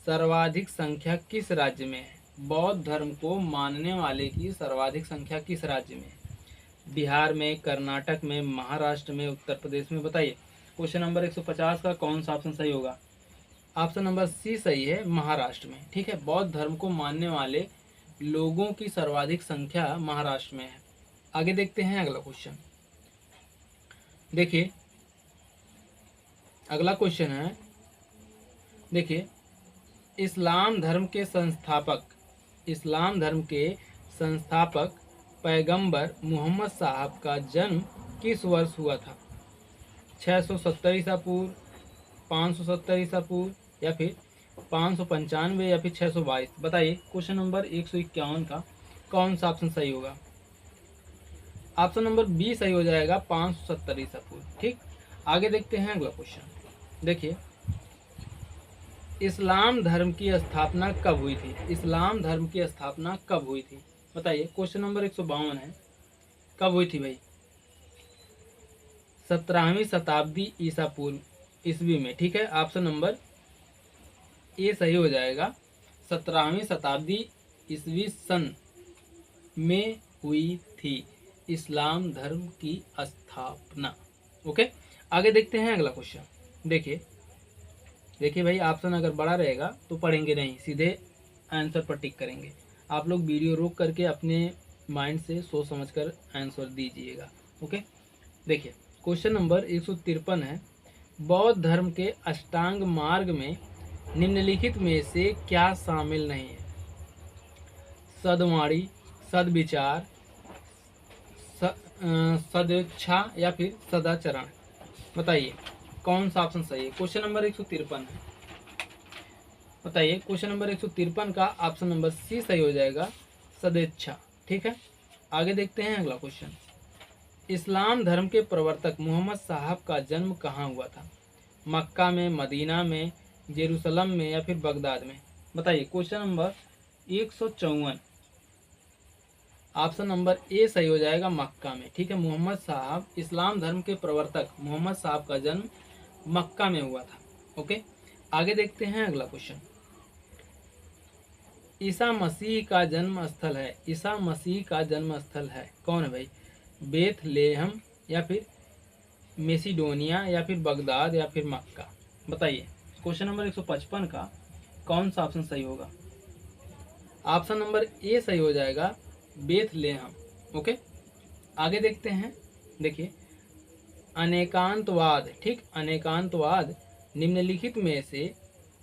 सर्वाधिक संख्या किस राज्य में है? बौद्ध धर्म को मानने वाले की सर्वाधिक संख्या किस राज्य में है? बिहार में, कर्नाटक में, महाराष्ट्र में, उत्तर प्रदेश में। बताइए क्वेश्चन नंबर 150 का कौन सा ऑप्शन सही होगा? ऑप्शन नंबर सी सही है, महाराष्ट्र में। ठीक है, बौद्ध धर्म को मानने वाले लोगों की सर्वाधिक संख्या महाराष्ट्र में है। आगे देखते हैं अगला क्वेश्चन। देखिए अगला क्वेश्चन है, देखिए इस्लाम धर्म के संस्थापक, इस्लाम धर्म के संस्थापक पैगंबर मोहम्मद साहब का जन्म किस वर्ष हुआ था? 670 ईसा पूर्व, 570 ईसा पूर्व या फिर 595 या फिर 622। बताइए क्वेश्चन नंबर 151 का कौन सा ऑप्शन सही होगा? ऑप्शन नंबर बी सही हो जाएगा, 570 ईसा पूर्व। ठीक, आगे देखते हैं अगला क्वेश्चन। देखिए इस्लाम धर्म की स्थापना कब हुई थी? इस्लाम धर्म की स्थापना कब हुई थी? बताइए क्वेश्चन नंबर 152 है, कब हुई थी भाई? 17वीं शताब्दी ईसा पूर्व ईस्वी में। ठीक है, ऑप्शन नंबर ए सही हो जाएगा, 17वीं शताब्दी ईस्वी सन में हुई थी इस्लाम धर्म की स्थापना। ओके, आगे देखते हैं अगला क्वेश्चन। देखिए भाई, ऑप्शन अगर बड़ा रहेगा तो पढ़ेंगे नहीं, सीधे आंसर पर टिक करेंगे। आप लोग वीडियो रोक करके अपने माइंड से सोच समझकर आंसर दीजिएगा। ओके, देखिए क्वेश्चन नंबर 153 है, बौद्ध धर्म के अष्टांग मार्ग में निम्नलिखित में से क्या शामिल नहीं है? सद्वाणी, सद्विचार, सदिच्छा या फिर सदाचरण। बताइए कौन सा ऑप्शन सही है? क्वेश्चन नंबर 153 है। बताइए क्वेश्चन नंबर 153 का ऑप्शन नंबर सी सही हो जाएगा, सदिच्छा। ठीक है, आगे देखते हैं अगला क्वेश्चन। इस्लाम धर्म के प्रवर्तक मोहम्मद साहब का जन्म कहाँ हुआ था? मक्का में, मदीना में, जेरूसलम में या फिर बगदाद में। बताइए question number 154, option number A सही हो जाएगा, मक्का में। ठीक है, मोहम्मद साहब, इस्लाम धर्म के प्रवर्तक मोहम्मद साहब का जन्म मक्का में हुआ था। ओके, आगे देखते हैं अगला क्वेश्चन। ईसा मसीह का जन्म स्थल है, ईसा मसीह का जन्म स्थल है कौन है भाई? बेथलेहम या फिर मेसिडोनिया या फिर बगदाद या फिर मक्का। बताइए क्वेश्चन नंबर 155 का कौन सा ऑप्शन सही होगा? ऑप्शन नंबर ए सही हो जाएगा, बेथलेहम। ओके, आगे देखते हैं। देखिए अनेकांतवाद, ठीक, अनेकांतवाद निम्नलिखित में से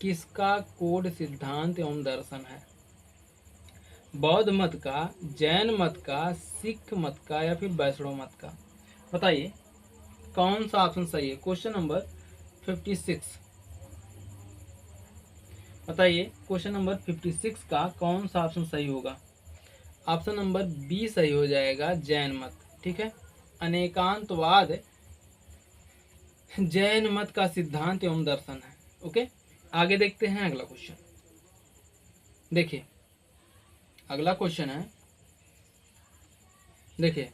किसका कोड सिद्धांत एवं दर्शन है? बौद्ध मत का, जैन मत का, सिख मत का या फिर वैष्णव मत का? बताइए कौन सा ऑप्शन सही है। क्वेश्चन नंबर 56, बताइए क्वेश्चन नंबर 56 का कौन सा ऑप्शन सही होगा। ऑप्शन नंबर बी सही हो जाएगा, जैन मत, ठीक है। अनेकांतवाद जैन मत का सिद्धांत एवं दर्शन है। ओके, आगे देखते हैं अगला क्वेश्चन। देखिए अगला क्वेश्चन है, देखिए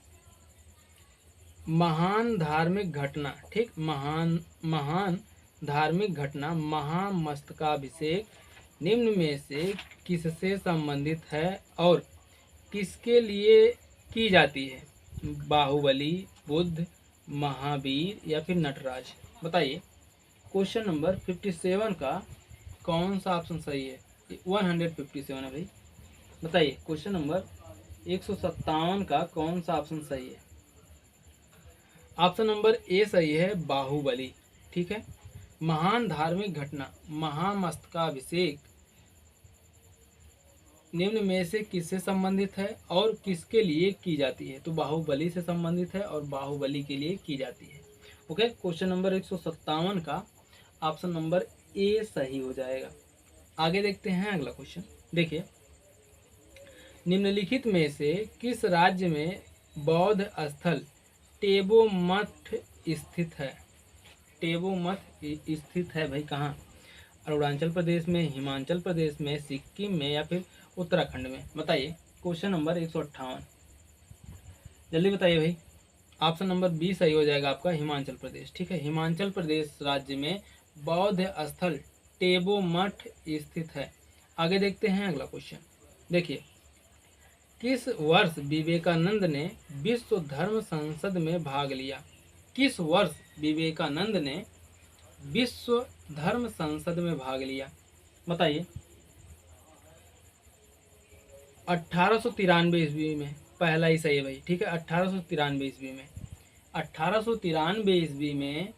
महान धार्मिक घटना, ठीक, महान धार्मिक घटना महामस्तकाभिषेक निम्न में से किससे संबंधित है और किसके लिए की जाती है? बाहुबली, बुद्ध, महावीर या फिर नटराज? बताइए क्वेश्चन नंबर 57 का कौन सा ऑप्शन सही है। 157 है भाई। बताइए क्वेश्चन नंबर 157 का कौन सा ऑप्शन सही है। ऑप्शन नंबर ए सही है, बाहुबली, ठीक है। महान धार्मिक घटना महामस्तकाभिषेक निम्न में से किससे संबंधित है और किसके लिए की जाती है? तो बाहुबली से संबंधित है और बाहुबली के लिए की जाती है। ओके, क्वेश्चन नंबर 157 का ऑप्शन नंबर ए सही हो जाएगा। आगे देखते हैं अगला क्वेश्चन। देखिए निम्नलिखित में से किस राज्य में बौद्ध स्थल टेबो मठ स्थित है? टेबो मठ स्थित है भाई कहाँ? अरुणाचल प्रदेश में, हिमाचल प्रदेश में, सिक्किम में या फिर उत्तराखंड में? बताइए क्वेश्चन नंबर 158, जल्दी बताइए भाई। ऑप्शन नंबर बी सही हो जाएगा आपका, हिमाचल प्रदेश, ठीक है। हिमाचल प्रदेश राज्य में बौद्ध स्थल टेबो मठ स्थित है। आगे देखते हैं अगला क्वेश्चन। देखिए किस वर्ष विवेकानंद ने विश्व धर्म संसद में भाग लिया? किस वर्ष विवेकानंद ने विश्व धर्म संसद में भाग लिया? बताइए 1893 ईस्वी में। पहला ही सही है भाई, ठीक है। 1893 ईस्वी में, 1893 ईस्वी में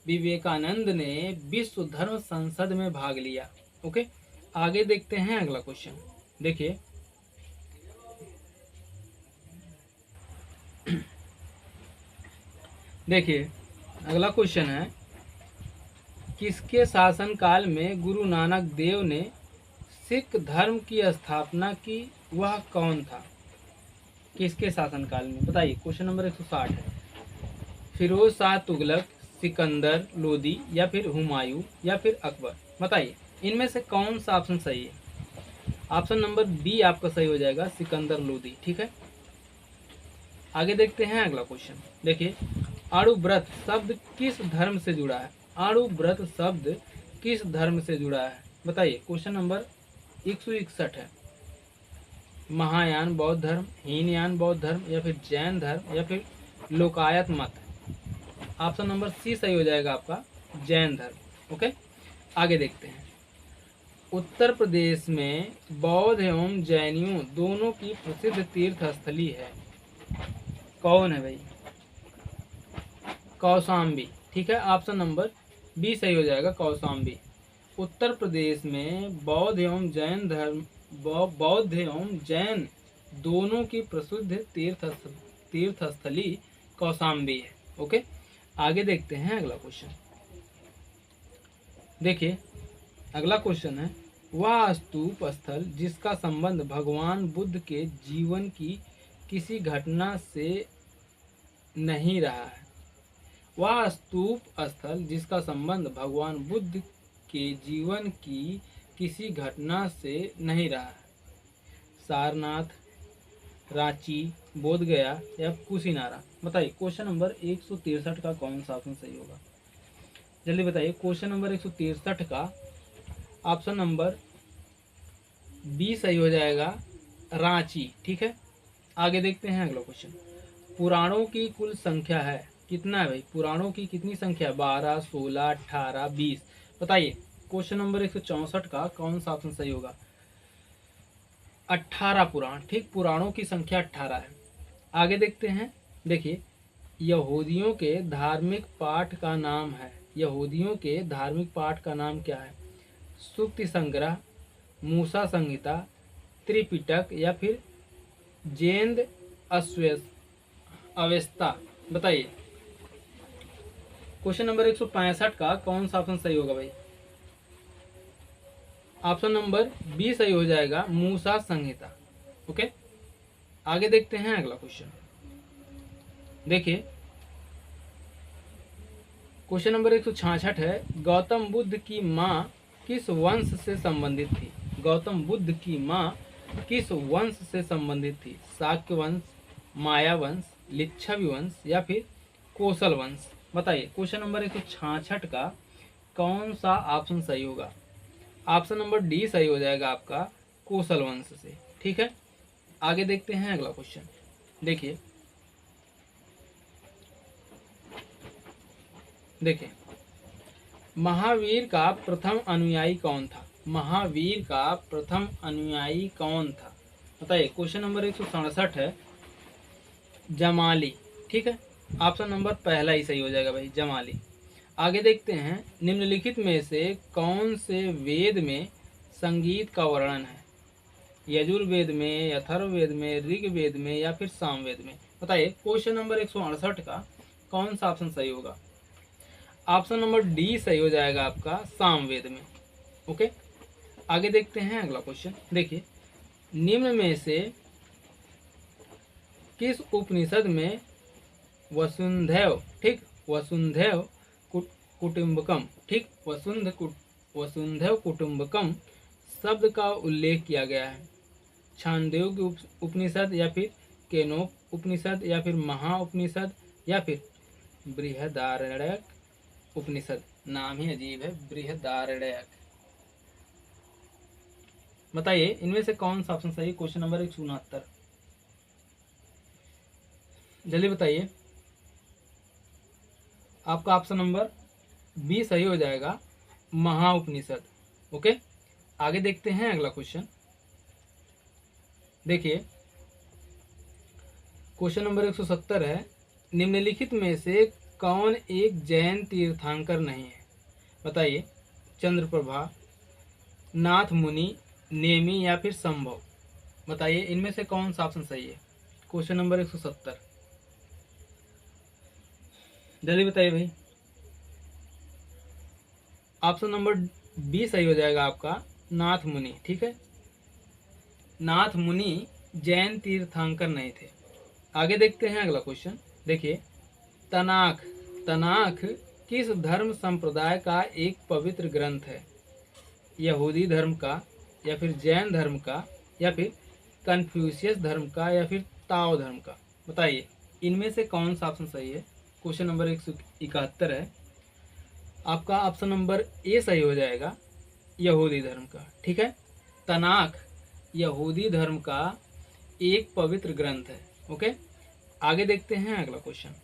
विवेकानंद ने विश्व धर्म संसद में भाग लिया। ओके, आगे देखते हैं अगला क्वेश्चन। देखिए देखिए अगला क्वेश्चन है, किसके शासनकाल में गुरु नानक देव ने सिख धर्म की स्थापना की? वह कौन था? किसके शासनकाल में? बताइए क्वेश्चन नंबर 160 है। फिरोज शाह तुगलक, सिकंदर लोदी या फिर हुमायूं या फिर अकबर? बताइए इनमें से कौन सा ऑप्शन सही है। ऑप्शन नंबर बी आपका सही हो जाएगा, सिकंदर लोदी, ठीक है। आगे देखते हैं अगला क्वेश्चन। देखिए आड़ू व्रत शब्द किस धर्म से जुड़ा है? आड़ू व्रत शब्द किस धर्म से जुड़ा है? बताइए क्वेश्चन नंबर 161 है। महायान बौद्ध धर्म, हीनयान बौद्ध धर्म या फिर जैन धर्म या फिर लोकायत मत? ऑप्शन नंबर सी सही हो जाएगा आपका, जैन धर्म। ओके, आगे देखते हैं। उत्तर प्रदेश में बौद्ध एवं जैनियों दोनों की प्रसिद्ध तीर्थ स्थली है, कौन है भाई? कौशाम्बी, ठीक है। ऑप्शन नंबर बी सही हो जाएगा, कौशाम्बी। उत्तर प्रदेश में बौद्ध एवं जैन धर्म, बौद्ध एवं जैन दोनों की प्रसिद्ध तीर्थस्थली कौशाम्बी है। ओके, आगे देखते हैं अगला क्वेश्चन। देखिए अगला क्वेश्चन है, वह स्तूप स्थल जिसका संबंध भगवान बुद्ध के जीवन की किसी घटना से नहीं रहा है? वह स्तूप स्थल जिसका संबंध भगवान बुद्ध के जीवन की किसी घटना से नहीं रहा है? सारनाथ, रांची, बोधगया या कुशीनारा? बताइए क्वेश्चन नंबर 163 का कौन सा ऑप्शन सही होगा, जल्दी बताइए। क्वेश्चन नंबर 163 का ऑप्शन नंबर बी सही हो जाएगा, रांची, ठीक है। आगे देखते हैं अगला क्वेश्चन। पुराणों की कुल संख्या है कितना है भाई? पुराणों की कितनी संख्या? 12, 16, 18, 20? बताइए क्वेश्चन नंबर 164 का कौन सा ऑप्शन सही होगा? 18 पुराण, ठीक। पुराणों की संख्या 18 है। आगे देखते हैं। देखिए यहूदियों के धार्मिक पाठ का नाम है? यहूदियों के धार्मिक पाठ का नाम क्या है? सूक्ति संग्रह, मूसा संहिता, त्रिपिटक या फिर जेंद अवेस्ता? बताइए। क्वेश्चन नंबर 165 का कौन सा ऑप्शन सही होगा भाई? ऑप्शन नंबर बी सही हो जाएगा, मूसा संहिता। ओके, आगे देखते हैं अगला क्वेश्चन। देखिए, क्वेश्चन नंबर 166 है, गौतम बुद्ध की माँ किस वंश से संबंधित थी? गौतम बुद्ध की माँ किस वंश से संबंधित थी? शाक्य वंश, माया वंश, लिच्छवी वंश या फिर कौशल वंश? बताइए। क्वेश्चन नंबर 166 का कौन सा ऑप्शन सही होगा? ऑप्शन नंबर डी सही हो जाएगा आपका, कौशल वंश से। ठीक है, आगे देखते हैं अगला क्वेश्चन। देखिए महावीर का प्रथम अनुयायी कौन था? महावीर का प्रथम अनुयायी कौन था? बताइए। क्वेश्चन नंबर 167 है, जमाली। ठीक है, ऑप्शन नंबर पहला ही सही हो जाएगा भाई, जमाली। आगे देखते हैं, निम्नलिखित में से कौन से वेद में संगीत का वर्णन है? यजुर्वेद में, अथर्ववेद में, ऋग्वेद में या फिर सामवेद में? बताइए। क्वेश्चन नंबर 168 का कौन सा ऑप्शन सही होगा? ऑप्शन नंबर डी सही हो जाएगा आपका, सामवेद में। ओके, आगे देखते हैं अगला क्वेश्चन। देखिए, निम्न में से किस उपनिषद में वसुंधैव, ठीक, वसुंधैव कुटुंबकम, ठीक, वसुंधैव कुटुंबकम शब्द का उल्लेख किया गया है? छांदोग्य उपनिषद या फिर केनोप उपनिषद या फिर महा उपनिषद या फिर बृहदारण्यक उपनिषद? नाम ही अजीब है, बृहदारण्यक। बताइए, इनमें से कौन सा ऑप्शन सही? क्वेश्चन नंबर 169, जल्दी बताइए। आपका ऑप्शन नंबर बी सही हो जाएगा, महा उपनिषद। ओके, आगे देखते हैं अगला क्वेश्चन। देखिए, क्वेश्चन नंबर 170 है, निम्नलिखित में से कौन एक जैन तीर्थंकर नहीं है? बताइए। चंद्रप्रभा, नाथ मुनि, नेमी या फिर संभव? बताइए, इनमें से कौन सा ऑप्शन सही है? क्वेश्चन नंबर 170, जल्दी बताइए भाई। ऑप्शन नंबर बी सही हो जाएगा आपका, नाथ मुनि। ठीक है, नाथ मुनि जैन तीर्थंकर नहीं थे। आगे देखते हैं अगला क्वेश्चन। देखिए, तनाख, तनाख किस धर्म संप्रदाय का एक पवित्र ग्रंथ है? यहूदी धर्म का या फिर जैन धर्म का या फिर कन्फ्यूशियस धर्म का या फिर ताओ धर्म का? बताइए, इनमें से कौन सा ऑप्शन सही है? क्वेश्चन नंबर 171 है, आपका ऑप्शन नंबर ए सही हो जाएगा, यहूदी धर्म का। ठीक है, तनाख यहूदी धर्म का एक पवित्र ग्रंथ है। ओके, आगे देखते हैं अगला क्वेश्चन।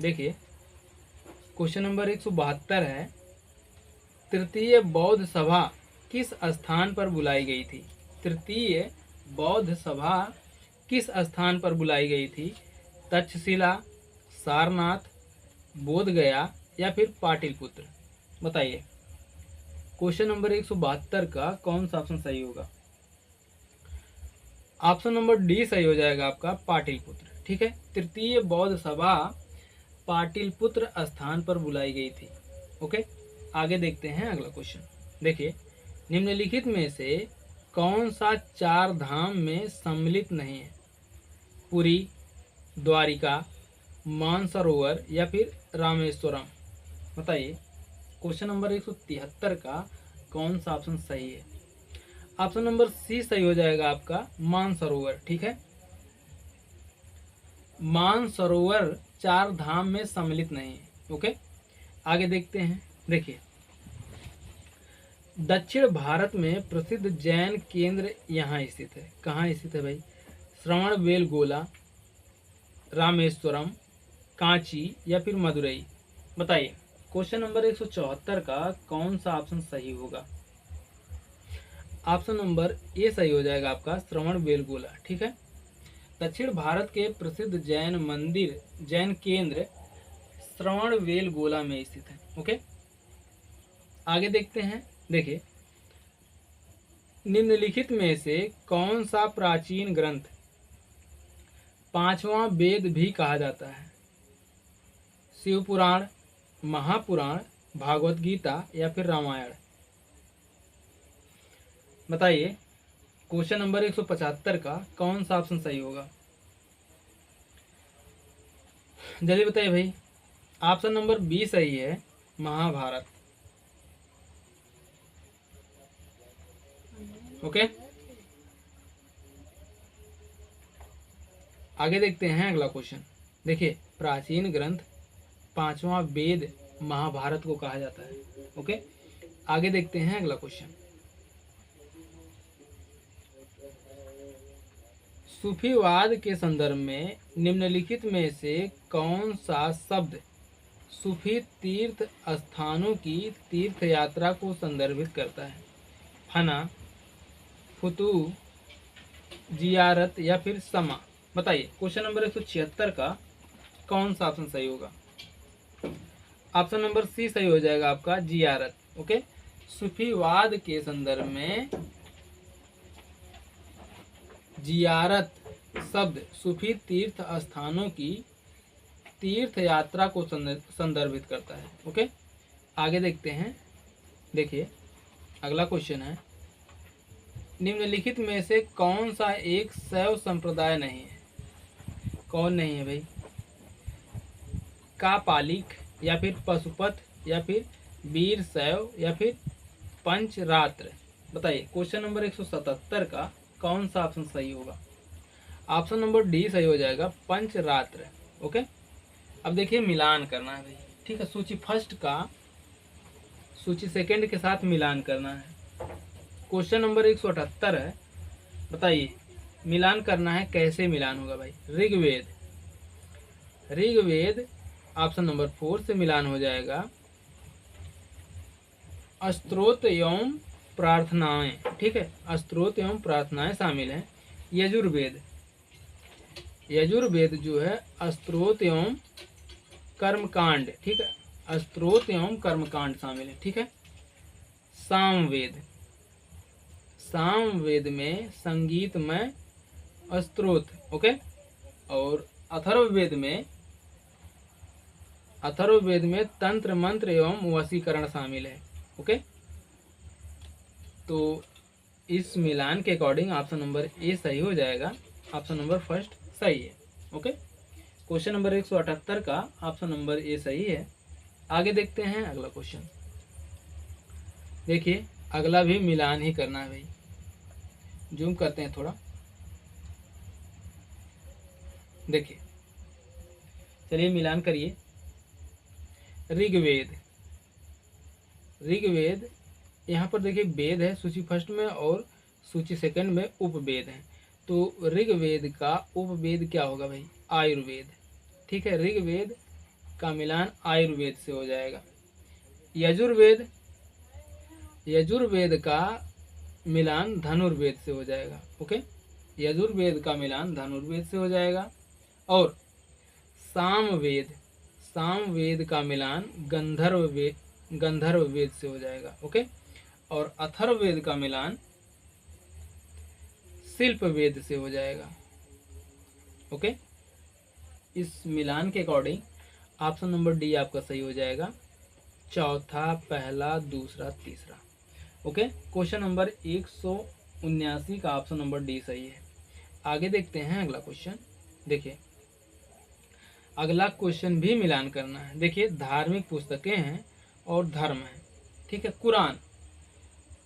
देखिए, क्वेश्चन नंबर 172 है, तृतीय बौद्ध सभा किस स्थान पर बुलाई गई थी? तृतीय बौद्ध सभा किस स्थान पर बुलाई गई थी? तक्षशिला, सारनाथ, बोधगया या फिर पाटलिपुत्र? बताइए। क्वेश्चन नंबर 172 का कौन सा ऑप्शन सही होगा? ऑप्शन नंबर डी सही हो जाएगा आपका, पाटलिपुत्र। ठीक है, तृतीय बौद्ध सभा पाटलिपुत्र स्थान पर बुलाई गई थी। ओके, आगे देखते हैं अगला क्वेश्चन। देखिए, निम्नलिखित में से कौन सा चार धाम में सम्मिलित नहीं है? पुरी, द्वारिका, मानसरोवर या फिर रामेश्वरम? बताइए। क्वेश्चन नंबर 173 का कौन सा ऑप्शन सही है? ऑप्शन नंबर सी सही हो जाएगा आपका, मानसरोवर। ठीक है, मानसरोवर चार धाम में सम्मिलित नहीं है। ओके, आगे देखते हैं। देखिए, दक्षिण भारत में प्रसिद्ध जैन केंद्र यहाँ स्थित है। कहाँ स्थित है भाई? श्रवणबेलगोला, रामेश्वरम, कांची या फिर मदुरई? बताइए। क्वेश्चन नंबर 174 का कौन सा ऑप्शन सही होगा? ऑप्शन नंबर ए सही हो जाएगा आपका, श्रवणबेलगोला। ठीक है, दक्षिण भारत के प्रसिद्ध जैन मंदिर, जैन केंद्र श्रवणबेलगोला में स्थित है। ओके, आगे देखते हैं। देखिए, निम्नलिखित में से कौन सा प्राचीन ग्रंथ पांचवां वेद भी कहा जाता है? शिव पुराण, महापुराण, भागवत गीता या फिर रामायण? बताइए, क्वेश्चन नंबर 175 का कौन सा ऑप्शन सही होगा? जल्दी बताइए भाई। ऑप्शन नंबर बी सही है, महाभारत। ओके, आगे देखते हैं अगला क्वेश्चन। देखिए, प्राचीन ग्रंथ पांचवा वेद महाभारत को कहा जाता है। ओके, आगे देखते हैं अगला क्वेश्चन। सूफीवाद के संदर्भ में निम्नलिखित में से कौन सा शब्द सूफी तीर्थ स्थानों की तीर्थ यात्रा को संदर्भित करता है? फना, फुतू, जियारत या फिर समा? बताइए, क्वेश्चन नंबर 176 का कौन सा ऑप्शन सही होगा? ऑप्शन नंबर सी सही हो जाएगा आपका, जियारत। ओके, सूफीवाद के संदर्भ में जियारत शब्द सूफी तीर्थ स्थानों की तीर्थ यात्रा को संदर्भित करता है। ओके, आगे देखते हैं। देखिए, अगला क्वेश्चन है, निम्नलिखित में से कौन सा एक शैव संप्रदाय नहीं है? कौन नहीं है भाई? कापालिक या फिर पशुपत या फिर वीर शैव या फिर पंचरात्र? बताइए, क्वेश्चन नंबर 177 का कौन सा ऑप्शन सही होगा? ऑप्शन नंबर डी सही हो जाएगा, पंचरात्र। ओके, अब देखिए, मिलान करना है भाई। ठीक है, सूची फर्स्ट का सूची सेकंड के साथ मिलान करना है। क्वेश्चन नंबर 178 है। बताइए, मिलान करना है, कैसे मिलान होगा भाई? ऋग्वेद ऑप्शन नंबर 4 से मिलान हो जाएगा। स्तोत्र एवं प्रार्थनाएं, ठीक है, स्तोत्र एवं प्रार्थनाएं शामिल हैं। यजुर्वेद जो है स्तोत्र एवं कर्मकांड, ठीक है, स्तोत्र एवं कर्मकांड शामिल है। ठीक है, सामवेद में संगीतमय स्तोत्र। ओके, और अथर्ववेद में तंत्र मंत्र एवं वशीकरण शामिल है। ओके, तो इस मिलान के अकॉर्डिंग ऑप्शन नंबर ए सही हो जाएगा। ऑप्शन नंबर फर्स्ट सही है। ओके, क्वेश्चन नंबर 178 का ऑप्शन नंबर ए सही है। आगे देखते हैं अगला क्वेश्चन। देखिए, अगला भी मिलान ही करना है भाई। जूम करते हैं थोड़ा। देखिए, चलिए मिलान करिए। ऋग्वेद यहाँ पर देखिए, वेद है सूची फर्स्ट में और सूची सेकंड में उपवेद है। तो ऋग्वेद का उपवेद क्या होगा भाई? आयुर्वेद। ठीक है, ऋग्वेद का मिलान आयुर्वेद से हो जाएगा। यजुर्वेद का मिलान धनुर्वेद से हो जाएगा। ओके, यजुर्वेद का मिलान धनुर्वेद से हो जाएगा। और सामवेद का मिलान गंधर्ववेद से हो जाएगा। ओके, और अथर्ववेद का मिलान शिल्पवेद से हो जाएगा। ओके, इस मिलान के अकॉर्डिंग ऑप्शन नंबर डी आपका सही हो जाएगा। चौथा, पहला, दूसरा, तीसरा। ओके, क्वेश्चन नंबर 179 का ऑप्शन नंबर डी सही है। आगे देखते हैं अगला क्वेश्चन। देखिए, अगला क्वेश्चन भी मिलान करना है। देखिए, धार्मिक पुस्तकें हैं और धर्म है। ठीक है,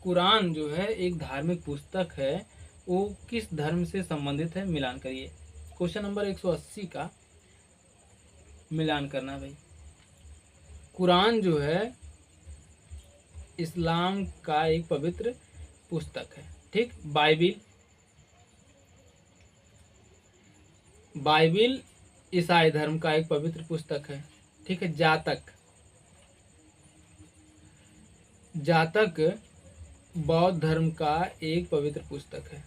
कुरान जो है एक धार्मिक पुस्तक है, वो किस धर्म से संबंधित है? मिलान करिए। क्वेश्चन नंबर 180 का मिलान करना है भाई। कुरान जो है इस्लाम का एक पवित्र पुस्तक है। ठीक, बाइबिल ईसाई धर्म का एक पवित्र पुस्तक है। ठीक है, जातक बौद्ध धर्म का एक पवित्र पुस्तक है।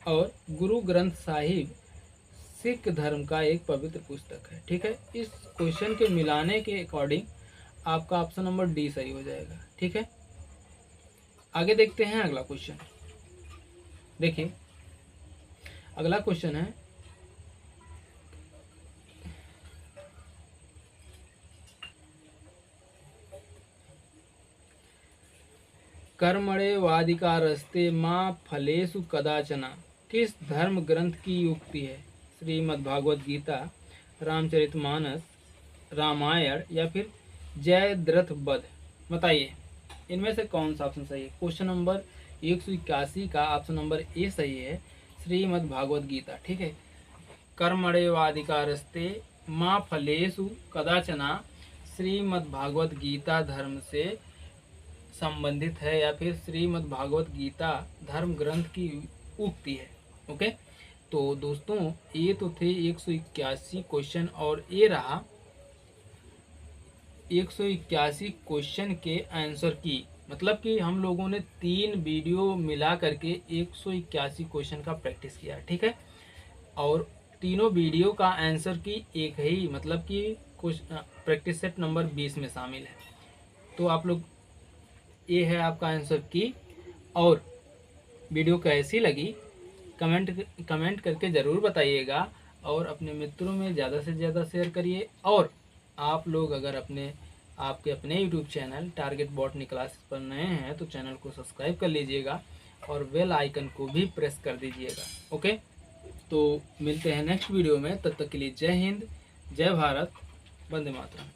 और गुरु ग्रंथ साहिब सिख धर्म का एक पवित्र पुस्तक है। ठीक है, इस क्वेश्चन के मिलाने के अकॉर्डिंग आपका ऑप्शन नंबर डी सही हो जाएगा। ठीक है, आगे देखते हैं अगला क्वेश्चन। देखिए अगला क्वेश्चन है, कर्मणे वाधिकारस्ते माँ फलेषु कदाचना किस धर्म ग्रंथ की युक्ति है? श्रीमद् भागवत गीता, रामचरितमानस, रामायण या फिर जयद्रथ वध? बताइए इनमें से कौन सा ऑप्शन सही है। क्वेश्चन नंबर 181 का ऑप्शन नंबर ए सही है, श्रीमद् भागवत गीता। ठीक है, कर्मणे वाधिकारस्ते माँ फलेषु कदाचना श्रीमद् भागवत गीता धर्म से संबंधित है या फिर श्रीमद् भागवत गीता धर्म ग्रंथ की उक्ति है। ओके, तो दोस्तों ये तो थे 181 क्वेश्चन और ये रहा 181 क्वेश्चन के आंसर की। मतलब कि हम लोगों ने 3 वीडियो मिला करके 181 क्वेश्चन का प्रैक्टिस किया। ठीक है, और तीनों वीडियो का आंसर की एक ही, मतलब कि प्रैक्टिस सेट नंबर 20 में शामिल है। तो आप लोग, ये है आपका आंसर की। और वीडियो कैसी लगी कमेंट करके ज़रूर बताइएगा और अपने मित्रों में ज़्यादा से ज़्यादा शेयर करिए। और आप लोग अगर आपके अपने YouTube channel target botany classes पर नए हैं तो चैनल को सब्सक्राइब कर लीजिएगा और बेल आइकन को भी प्रेस कर दीजिएगा। ओके, तो मिलते हैं नेक्स्ट वीडियो में, तब तक के लिए जय हिंद, जय भारत, वंदे मातरम।